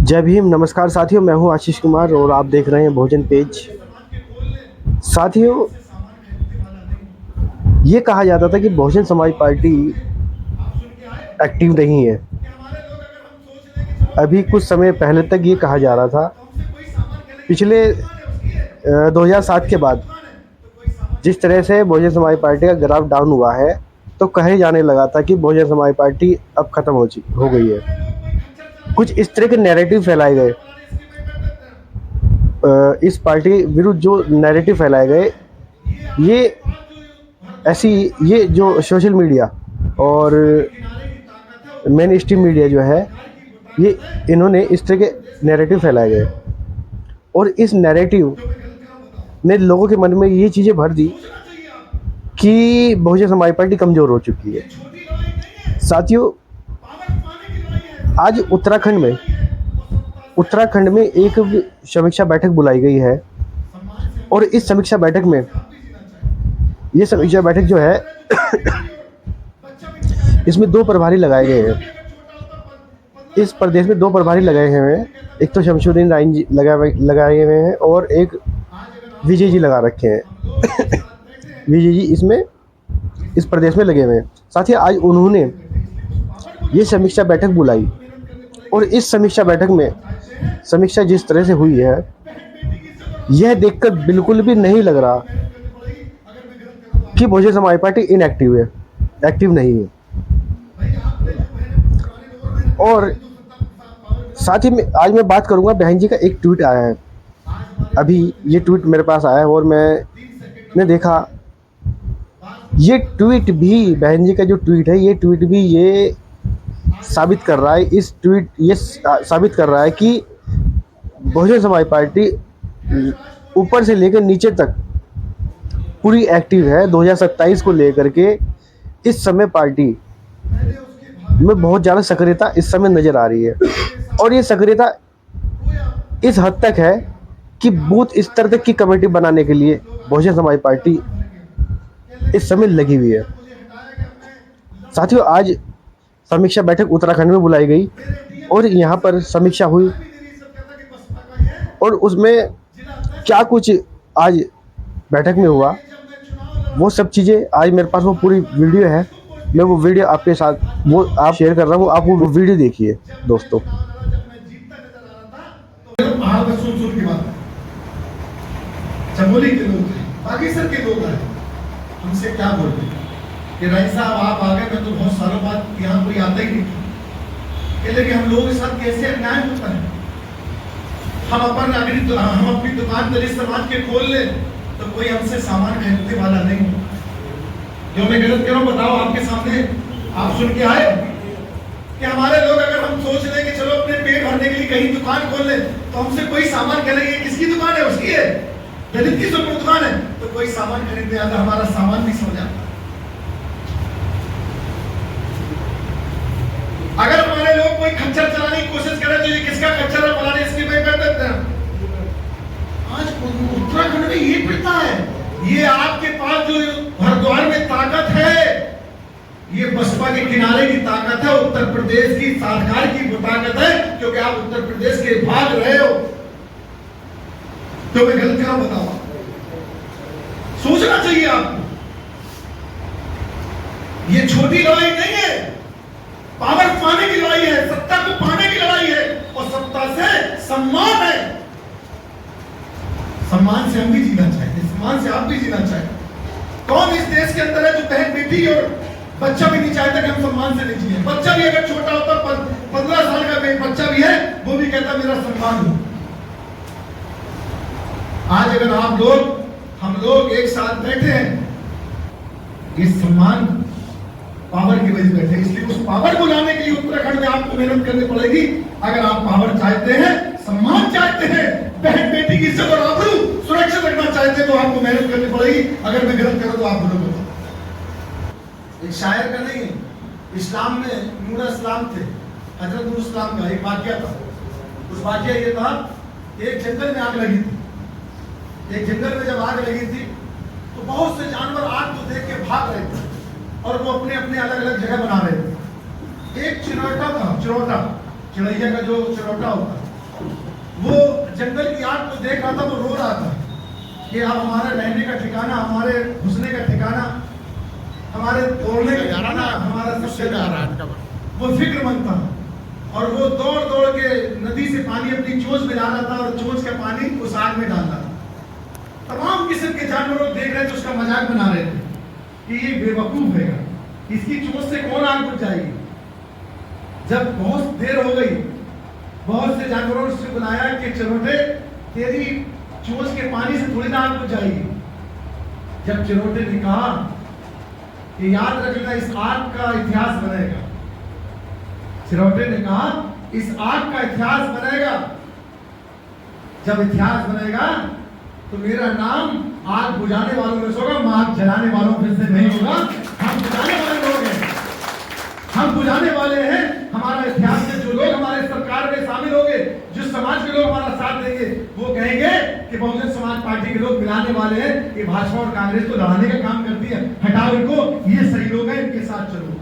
जय भीम। नमस्कार साथियों, मैं हूं आशीष कुमार और आप देख रहे हैं भोजन पेज। साथियों, ये कहा जाता था कि बहुजन समाज पार्टी एक्टिव नहीं है। अभी कुछ समय पहले तक ये कहा जा रहा था। पिछले 2007 के बाद जिस तरह से बहुजन समाज पार्टी का ग्राफ डाउन हुआ है, तो कहे जाने लगा था कि बहुजन समाज पार्टी अब खत्म हो गई है। कुछ इस तरह के नैरेटिव फैलाए गए। इस पार्टी विरुद्ध जो नैरेटिव फैलाए गए, ये ऐसी ये जो सोशल मीडिया और मेन स्ट्रीम मीडिया जो है, ये इन्होंने इस तरह के नैरेटिव फैलाए गए और इस नैरेटिव ने लोगों के मन में ये चीज़ें भर दी कि बहुजन समाज पार्टी कमज़ोर हो चुकी है। साथियों, आज उत्तराखंड में एक समीक्षा बैठक बुलाई गई है और इस समीक्षा बैठक में ये समीक्षा बैठक जो है इसमें 2 प्रभारी लगाए गए हैं। इस प्रदेश में 2 प्रभारी लगाए हुए हैं। एक तो शमशुद्दीन राइन जी लगाए हुए हैं और एक विजय जी लगा रखे हैं। विजय जी इस प्रदेश में लगे हुए हैं। साथ ही आज उन्होंने ये समीक्षा बैठक बुलाई और इस समीक्षा बैठक में समीक्षा जिस तरह से हुई है, यह देखकर बिल्कुल भी नहीं लग रहा कि बहुजन समाज पार्टी इनएक्टिव है, एक्टिव नहीं है। और साथ ही में आज मैं बात करूंगा, बहन जी का एक ट्वीट आया है। अभी ये ट्वीट मेरे पास आया है और मैंने देखा, ये ट्वीट भी, बहन जी का जो ट्वीट है, ये ट्वीट भी ये साबित कर रहा है, साबित कर रहा है कि बहुजन समाज पार्टी ऊपर से लेकर नीचे तक पूरी एक्टिव है। 2027 को लेकर के इस समय पार्टी में बहुत ज़्यादा सक्रियता इस समय नज़र आ रही है और ये सक्रियता इस हद तक है कि बूथ स्तर तक की कमेटी बनाने के लिए बहुजन समाज पार्टी इस समय लगी हुई है। साथियों, आज समीक्षा बैठक उत्तराखंड में बुलाई गई और यहाँ पर समीक्षा हुई और उसमें क्या कुछ आज बैठक में हुआ, वो सब चीज़ें आज मेरे पास वो पूरी वीडियो है। मैं वो वीडियो आपके साथ आप शेयर कर रहा हूँ। आप वो वीडियो देखिए दोस्तों। चमोली के लोग हैं, बागेश्वर के लोग हैं, हमसे क्या बोलते हैं कि राय साहब आप आ गए, मैं तो बहुत सालों बाद यहाँ कोई आता ही नहीं था। लेकिन हम लोगों के साथ कैसे अन्याय होता है। हम अपनी दुकान दलित समाज के खोल ले तो कोई हमसे सामान खरीदने वाला नहीं होता। जो मैं गलत कह रहा हूँ बताओ आपके सामने, आप सुन के आए कि हमारे लोग अगर हम सोच लें कि चलो अपने पेट भरने के लिए कहीं दुकान खोल ले तो हमसे कोई सामान करेंगे, किसकी दुकान है, उसकी है, दलित की दुकान है, तो कोई सामान खरीदने आता, हमारा सामान नहीं समझ आता। अगर हमारे लोग कोई खच्चर चलाने की कोशिश करें तो ये किसका खच्चर है, फलाने इसकी मैं कर देते हैं। आज उत्तराखंड में ये पिटता है। ये आपके पास जो हरिद्वार में ताकत है, ये बसपा के किनारे की ताकत है, उत्तर प्रदेश की सरकार की वो ताकत है, क्योंकि आप उत्तर प्रदेश के भाग रहे हो। तो मैं गलत क्या बताऊं, सोचना चाहिए आपको। ये छोटी लड़ाई नहीं है, पावर पाने की लड़ाई है, सत्ता को पाने की लड़ाई है और सत्ता से सम्मान है। सम्मान से हम भी जीना चाहते हैं, सम्मान से आप भी जीना चाहते हैं। कौन इस देश के अंदर है जो बहन बेटी और बच्चा भी नहीं चाहता कि हम सम्मान से नहीं जिए। बच्चा भी अगर छोटा होता, 15 साल का बच्चा भी है, वो भी कहता मेरा सम्मान हो। आज अगर आप लोग, हम लोग एक साथ बैठे हैं, ये सम्मान पावर की वजह से बैठे, इसलिए उस पावर को लाने के लिए उत्तराखंड में आपको मेहनत करनी पड़ेगी। अगर आप पावर चाहते हैं, सम्मान चाहते हैं, बहन बेटी की इज्जत और आबरू सुरक्षित रखना चाहते हैं, तो आपको मेहनत करनी पड़ेगी। अगर मैं गलत करूं तो आप बोलो। एक शायर का नहीं है, इस्लाम में नूर इस्लाम थे, हजरत नूर इस्लाम का एक वाक्य था। उस वाक्य ये था, एक जंगल में आग लगी थी। एक जंगल में जब आग लगी थी तो बहुत से जानवर आग को देख के भाग रहे थे और वो अपने अपने अलग अलग जगह बना रहे थे। एक चिरौटा था, चिरौटा, चिड़ैया का जो चिरौटा होता है, वो जंगल की आग को देख रहा था, वो रो रहा था कि अब हमारे रहने का ठिकाना, हमारे घुसने का ठिकाना, हमारे तोड़ने का ठिकाना, हमारा सब जगह आ रहा है। वो फिक्रमंद था और वो दौड़ दौड़ के नदी से पानी अपनी चोंच में ला रहा था और चोंच का पानी उस आग में डाल रहा था। तमाम किस्म के जानवर देख रहे थे, उसका मजाक बना रहे थे कि ये बेवकूफ है, इसकी चोंच से कौन आग बुझ जाएगी। जब बहुत देर हो गई, बहुत से जानवरों ने उससे बुलाया कि चिरोटे, तेरी चोंच के पानी से थोड़ी ना आग बुझ जाएगी। जब चिरोटे ने कहा कि याद रखना, इस आग का इतिहास बनेगा। चिरोटे ने कहा इस आग का इतिहास बनेगा। जब इतिहास बनेगा तो मेरा नाम आग बुझाने वालों में से होगा, आग जलाने वालों में से नहीं होगा। हम बुझाने वाले लोग हैं, हम बुझाने वाले हैं। हमारा इतिहास में जो लोग हमारे सरकार में शामिल होंगे, जिस समाज के लोग हमारा साथ देंगे, वो कहेंगे कि बहुजन समाज पार्टी के लोग मिलाने वाले हैं, ये भाजपा और कांग्रेस को लड़ाने का काम करती है, हटाओ इनको, ये सही लोग हैं, इनके साथ चलो।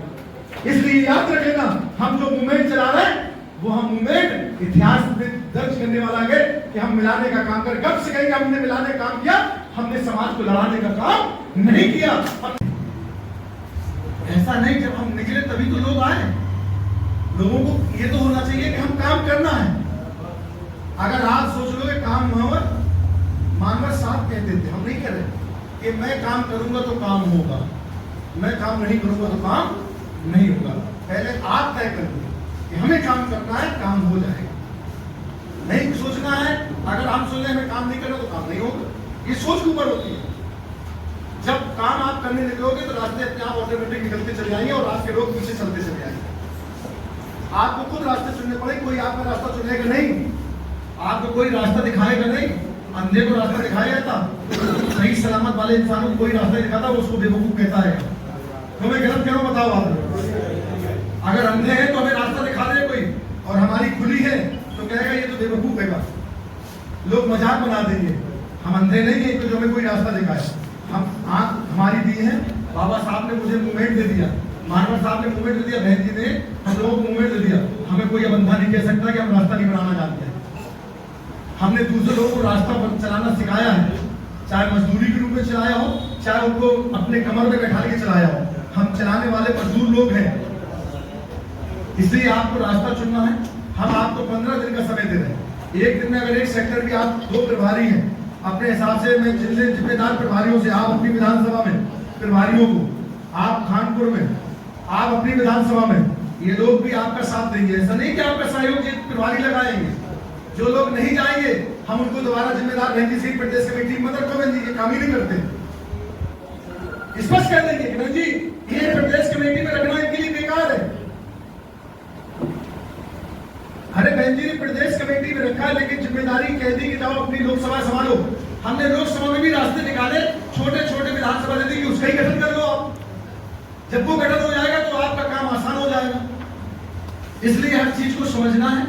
इसलिए याद रख लेना, हम जो मूवमेंट चला रहे हैं वो हम मूवमेंट इतिहास में दर्ज करने वाला है कि हम मिलाने का काम कर। कब से कहेंगे हमने मिलाने का काम किया, हमने समाज को लड़ाने का काम नहीं किया। ऐसा नहीं, जब हम निकले तभी तो लोग आए। लोगों को ये तो होना चाहिए कि हम काम करना है। अगर आप सोच लो कि काम मोहम्मद मानवर साहब कहते थे, हम नहीं कह रहे कि मैं काम करूंगा तो काम होगा, मैं काम नहीं करूंगा तो काम नहीं होगा। पहले आप तय कर लो कि हमें काम करना है, काम हो जाएगा। नहीं सोचना है, अगर हम सोच रहे हमें काम नहीं करना तो काम नहीं होगा, ये सोच के ऊपर होती है। जब काम आप करने निकलोगे तो रास्ते अपने आप ऑटोमेटिक निकलते चले जाएंगे और आपके लोग पीछे चलते चले जाएंगे। आपको खुद रास्ते चुनने पड़े, कोई आपका रास्ता चुनेगा नहीं, आपको कोई रास्ता दिखाएगा नहीं। अंधे को रास्ता दिखाया जाता, सही सलामत वाले इंसानों को कोई रास्ता दिखाता, वो उसको बेवकूफ कहता है। तो मैं गलत कह रहा हूं, बताओ आप। अगर अंधे हैं तो हमें रास्ता दिखा दे कोई, और हमारी खुली है तो कहेगा ये तो बेवकूफ है, लोग मजाक बना देंगे। हम अंधे नहीं है तो जो हमें कोई रास्ता दिखाए। हम आंख हमारी दी है, बाबा साहब ने मुझे मूवमेंट दे दिया, मानवर साहब ने मूवमेंट दे दिया, बहन जी ने हम लोगों को मूवमेंट दे दिया। हमें कोई अब अंधा नहीं कह सकता कि हम रास्ता नहीं बनाना जानते हैं। हमने दूसरे लोगों को रास्ता चलाना सिखाया है, चाहे मजदूरी के रूप में चलाया हो, चाहे उनको अपने कमर में बैठा के चलाया हो। हम चलाने वाले मजदूर लोग हैं, इसलिए आपको रास्ता चुनना है। हम आपको 15 दिन का समय दे रहे हैं। एक दिन में अगर एक सेक्टर के आप 2 प्रभारी हैं, अपने हिसाब से मैं जितने जिम्मेदार प्रभारियों से, आप अपनी विधानसभा में प्रभारियों को, आप खानपुर में, आप अपनी विधानसभा में, ये लोग भी आपका साथ देंगे। ऐसा नहीं कि आपका सहयोग के प्रभारी लगाएंगे। जो लोग नहीं जाएंगे हम उनको दोबारा जिम्मेदार रहेंगे। सीट प्रदेश कमेटी मत रखो, बहन जी, ये काम ही नहीं करते। स्पष्ट कर देंगे कि बहन जी ये प्रदेश कमेटी में रखना इनके लिए बेकार है। अरे बहन जी ने प्रदेश कमेटी में रखा, लेकिन जिम्मेदारी कह दी कि जाओ अपनी लोकसभा संभालो। हमने लोकसभा में भी रास्ते निकाले, छोटे छोटे विधानसभा दे दी कि उसका ही गठन कर लो आप। जब वो गठन हो जाएगा तो आपका काम आसान हो जाएगा। इसलिए हर चीज को समझना है,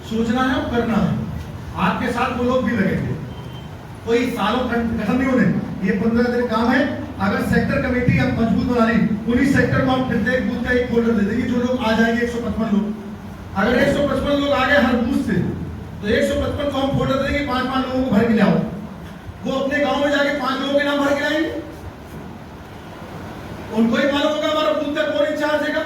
सोचना है और करना है। आपके साथ वो लोग भी लगेंगे, कोई सालों गठन नहीं होने। ये 15 दिन काम है। अगर सेक्टर कमेटी हम मजबूत बना ली, उन्हीं सेक्टर को हम प्रत्येक बूथ का एक फोल्डर दे देंगे। जो लोग आ जाएंगे 155 लोग, अगर 155 लोग आ गए हर बूथ से, तो 155 को हम फोल्डर देंगे, 5-5 लोगों को भर के लाओ। वो अपने गांव में जाके 5 लोगों के नाम भर के लाएंगे। उनको ही मालूम होगा हमारा बूथ का कौन इंचार्ज है।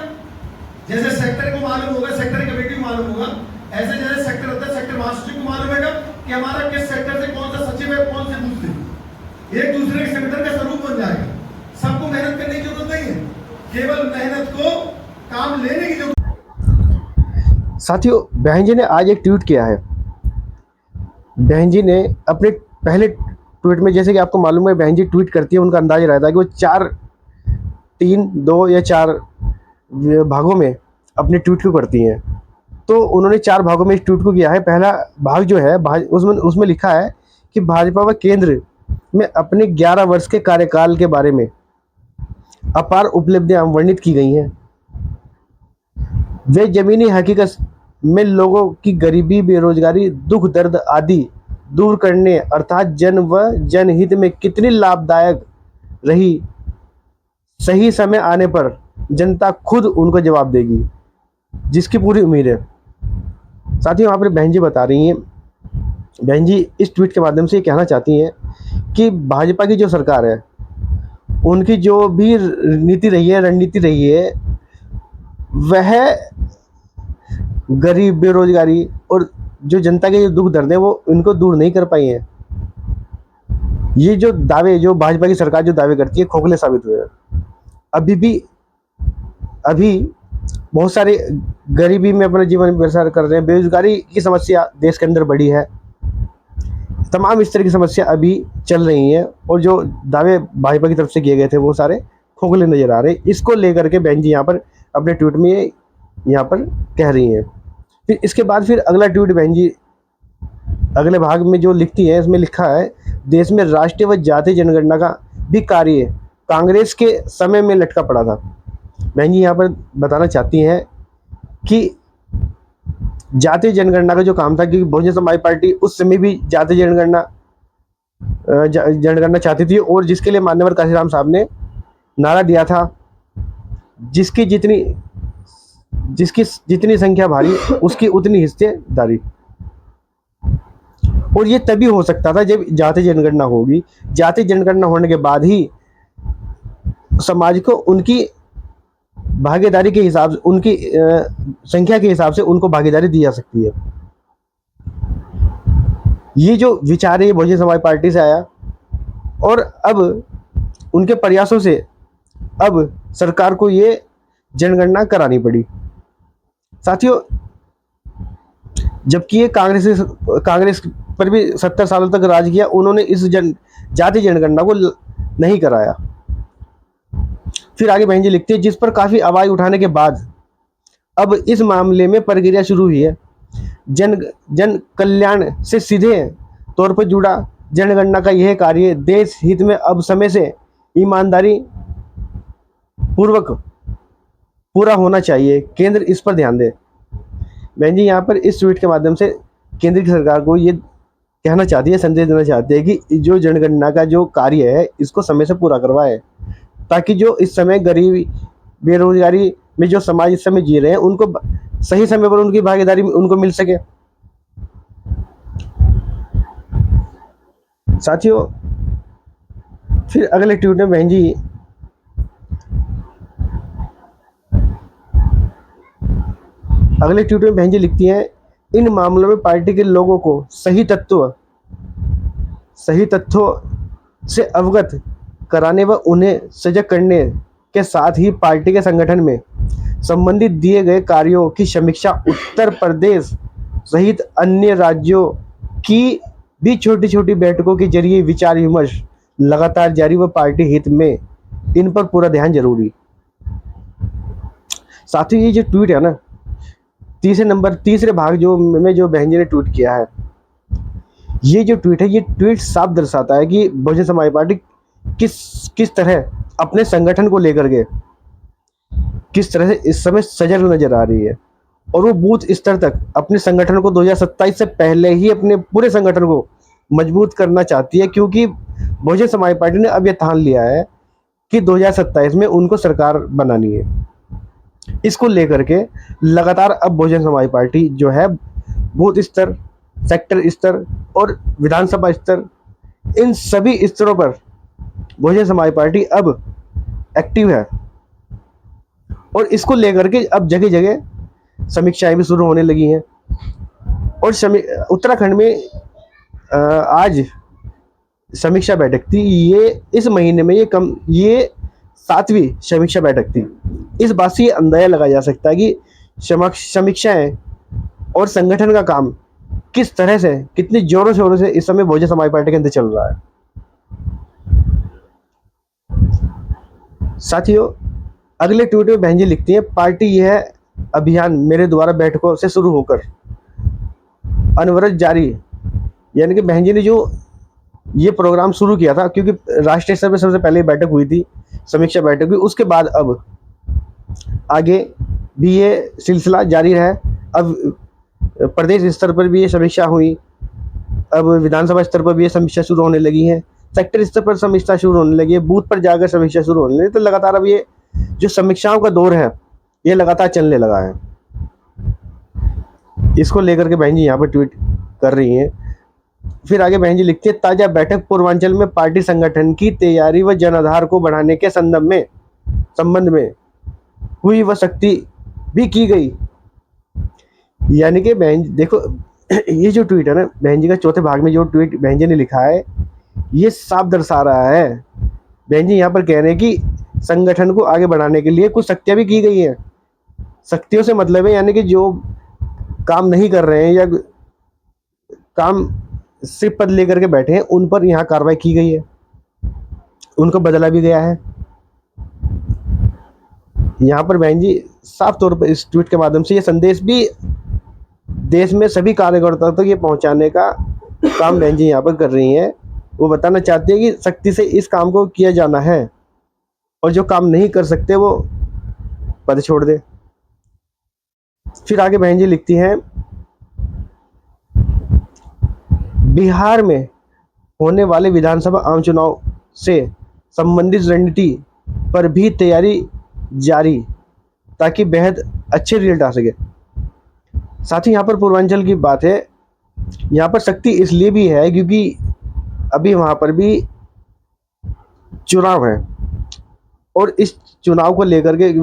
जैसे सेक्टर को मालूम होगा, सेक्टर कमेटी को मालूम होगा, ऐसे जैसे सेक्टर होता है, सेक्टर महासचिव को मालूम है कि हमारा किस सेक्टर से कौन सा सचिव है, कौन से बूथ से। एक दूसरे के सेक्टर का स्वरूप बन जाएगा। सबको मेहनत करने की जरूरत नहीं है, केवल मेहनत को काम लेने की जरूरत। साथियों, बहन जी ने आज एक ट्वीट किया है। बहन जी ने अपने पहले ट्वीट में, जैसे कि आपको मालूम है बहन जी ट्वीट करती है, उनका अंदाज रहता है कि वो 2 या 4 भागों में अपने ट्वीट को करती हैं। तो उन्होंने 4 भागों में इस ट्वीट को किया है। पहला भाग जो है उसमें लिखा है कि भाजपा व केंद्र में अपने 11 वर्ष के कार्यकाल के बारे में अपार उपलब्धियां वर्णित की गई हैं। वे जमीनी हकीकत में लोगों की गरीबी, बेरोजगारी, दुख दर्द आदि दूर करने अर्थात जन व जनहित में कितनी लाभदायक रही, सही समय आने पर जनता खुद उनको जवाब देगी, जिसकी पूरी उम्मीद है। साथ ही वहाँ पर बहन जी बता रही हैं, बहन जी इस ट्वीट के माध्यम से ये कहना चाहती हैं कि भाजपा की जो सरकार है, उनकी जो भी नीति रही है, रणनीति रही है, वह गरीब, बेरोजगारी और जो जनता के जो दुख दर्द है वो इनको दूर नहीं कर पाई हैं। ये जो दावे, जो भाजपा की सरकार जो दावे करती है, खोखले साबित हुए हैं। अभी बहुत सारे गरीबी में अपना जीवन बसर कर रहे हैं, बेरोजगारी की समस्या देश के अंदर बड़ी है, तमाम इस तरह की समस्या अभी चल रही हैं और जो दावे भाजपा की तरफ से किए गए थे वो सारे खोखले नज़र आ रहे हैं। इसको लेकर के बहन जी यहाँ पर अपने ट्वीट में यहाँ पर कह रही हैं। फिर इसके बाद फिर अगला ट्वीट बहन जी अगले भाग में जो लिखती है, इसमें लिखा है, देश में राष्ट्रीय व जातीय जनगणना का भी कार्य कांग्रेस के समय में लटका पड़ा था। बहन जी यहाँ पर बताना चाहती हैं कि जातीय जनगणना का जो काम था, क्योंकि बहुजन समाज पार्टी उस समय भी जातीय जनगणना चाहती थी और जिसके लिए मान्यवर काशीराम साहब ने नारा दिया था, जिसकी जितनी संख्या भारी उसकी उतनी हिस्सेदारी। और ये तभी हो सकता था जब जातीय जनगणना होगी। जातीय जनगणना होने के बाद ही समाज को उनकी भागीदारी के हिसाब से, उनकी संख्या के हिसाब से उनको भागीदारी दी जा सकती है। ये जो विचार है ये बहुजन समाज पार्टी से आया और अब उनके प्रयासों से अब सरकार को ये जनगणना करानी पड़ी। साथियों, जबकि ये कांग्रेस पर भी 70 सालों तक राज किया, उन्होंने इस जातीय जनगणना को नहीं कराया। फिर आगे बहन जी लिखती है, जिस पर काफ़ी आवाज़ उठाने के बाद अब इस मामले में प्रक्रिया शुरू हुई है। जन कल्याण से सीधे तौर पर जुड़ा जनगणना का यह कार्य देश हित में अब समय से ईमानदारी पूर्वक पूरा होना चाहिए। केंद्र इस पर ध्यान दे। बहन जी यहाँ पर इस ट्वीट के माध्यम से केंद्र की सरकार को ये कहना चाहती है, संदेश देना चाहती है कि जो जनगणना का जो कार्य है इसको समय से पूरा करवाए, ताकि जो इस समय गरीबी, बेरोजगारी में जो समाज इस समय जी रहे हैं उनको सही समय पर उनकी भागीदारी उनको मिल सके। साथियों, फिर अगले ट्वीट में बहन जी लिखती हैं, इन मामलों में पार्टी के लोगों को सही तथ्यों से अवगत कराने व उन्हें सजग करने के साथ ही पार्टी के संगठन में संबंधित दिए गए कार्यों की समीक्षा उत्तर प्रदेश सहित अन्य राज्यों की भी छोटी छोटी बैठकों के जरिए विचार विमर्श लगातार जारी व पार्टी हित में इन पर पूरा ध्यान जरूरी। साथियों, ये जो ट्वीट है ना, तीसरे भाग जो बहन जी ने ट्वीट किया है, ये जो ट्वीट है ये ट्वीट साफ दर्शाता है कि बहुजन समाज पार्टी किस तरह अपने संगठन को लेकर के किस तरह से इस समय सजग नजर आ रही है और वो बूथ स्तर तक अपने संगठन को 2027 से पहले ही अपने पूरे संगठन को मजबूत करना चाहती है, क्योंकि बहुजन समाज पार्टी ने अब यह ठान लिया है कि 2027 में उनको सरकार बनानी है। इसको लेकर के लगातार अब बहुजन समाज पार्टी जो है बूथ स्तर, सेक्टर स्तर और विधानसभा स्तर, इन सभी स्तरों पर बहुजन समाज पार्टी अब एक्टिव है और इसको लेकर के अब जगह जगह समीक्षाएं भी शुरू होने लगी हैं। और उत्तराखंड में आज समीक्षा बैठक थी, ये इस महीने में ये 7वीं समीक्षा बैठक थी। इस बात से ये अंदाजा लगाया जा सकता है कि समीक्षाएं और संगठन का काम किस तरह से, कितने जोरों शोरों से इस समय बहुजन समाज पार्टी के अंदर चल रहा है। साथियों, अगले ट्वीट में बहन जी लिखती हैं, पार्टी यह अभियान मेरे द्वारा बैठकों से शुरू होकर अनवरत जारी, यानी कि बहन जी ने जो ये प्रोग्राम शुरू किया था, क्योंकि राष्ट्रीय स्तर पर सबसे पहले बैठक हुई थी, समीक्षा बैठक हुई, उसके बाद अब आगे भी ये सिलसिला जारी है। अब प्रदेश स्तर पर भी ये समीक्षा हुई, अब विधानसभा स्तर पर भी ये समीक्षा शुरू होने लगी है, सेक्टर स्तर पर समीक्षा शुरू होने लगी है, बूथ पर जाकर समीक्षा शुरू होने लगी। तो लगातार अब ये जो समीक्षाओं का दौर है ये लगातार चलने लगा है। इसको लेकर के बहन जी यहाँ पर ट्वीट कर रही हैं। फिर आगे बहन जी लिखती है, ताज़ा बैठक पूर्वांचल में पार्टी संगठन की तैयारी व जनाधार को बढ़ाने के संबंध में हुई व सख्ती भी की गई। यानी कि बहन देखो ये जो ट्वीट है ना बहन जी का, चौथे भाग में जो ट्वीट बहन जी ने लिखा है, ये साफ दर्शा रहा है। बहन जी यहाँ पर कह रहे हैं कि संगठन को आगे बढ़ाने के लिए कुछ सख्तियाँ भी की गई हैं। सख्तियों से मतलब है यानी कि जो काम नहीं कर रहे हैं या काम सिर्फ पद लेकर के बैठे हैं, उन पर यहाँ कार्रवाई की गई है, उनको बदला भी गया है। यहाँ पर बहन जी साफ तौर पर इस ट्वीट के माध्यम से ये संदेश भी देश में सभी कार्यकर्ताओं तक ये पहुंचाने का काम बहन जी यहाँ पर कर रही हैं। वो बताना चाहती है कि सख्ती से इस काम को किया जाना है और जो काम नहीं कर सकते वो पद छोड़ दे। फिर आगे बहन जी लिखती हैं, बिहार में होने वाले विधानसभा आम चुनाव से संबंधित रणनीति पर भी तैयारी जारी, ताकि बेहद अच्छे रिजल्ट आ सके। साथ ही यहाँ पर पूर्वांचल की बात है, यहाँ पर सख्ती इसलिए भी है क्योंकि अभी वहाँ पर भी चुनाव है और इस चुनाव को लेकर के इन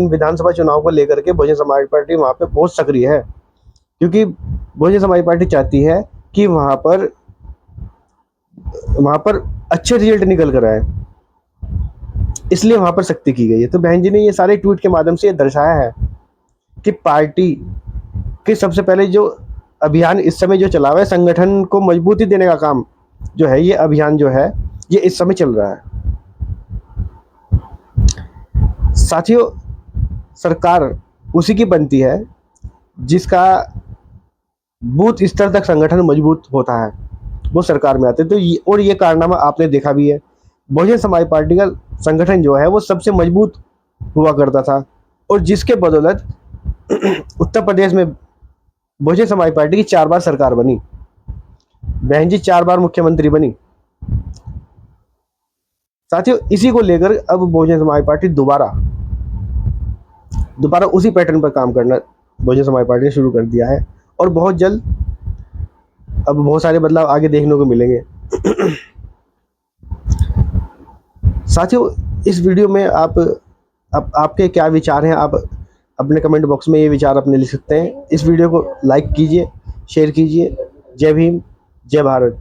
विधानसभा चुनाव को लेकर के बहुजन समाज पार्टी वहाँ पे बहुत सक्रिय है, क्योंकि बहुजन समाज पार्टी चाहती है कि वहाँ पर अच्छे रिजल्ट निकल कर आए, इसलिए वहाँ पर सख्ती की गई है। तो बहन जी ने ये सारे ट्वीट के माध्यम से ये दर्शाया है कि पार्टी के सबसे पहले जो अभियान इस समय जो चला हुआ है, संगठन को मजबूती देने का काम जो है, ये अभियान जो है ये इस समय चल रहा है। साथियों, सरकार उसी की बनती है जिसका बूथ स्तर तक संगठन मजबूत होता है, वो सरकार में आते हैं। तो ये कारनामा आपने देखा भी है, बहुजन समाज पार्टी का संगठन जो है वो सबसे मजबूत हुआ करता था और जिसके बदौलत उत्तर प्रदेश में बहुजन समाज पार्टी की 4 बार सरकार बनी, बहन जी 4 बार मुख्यमंत्री बनी। साथियों, इसी को लेकर अब बहुजन समाज पार्टी दोबारा उसी पैटर्न पर काम करना बहुजन समाज पार्टी ने शुरू कर दिया है और बहुत जल्द अब बहुत सारे बदलाव आगे देखने को मिलेंगे। साथियों, इस वीडियो में आपके क्या विचार हैं, आप अपने कमेंट बॉक्स में ये विचार अपने लिख सकते हैं। इस वीडियो को लाइक कीजिए, शेयर कीजिए। जय भीम, जय भारत।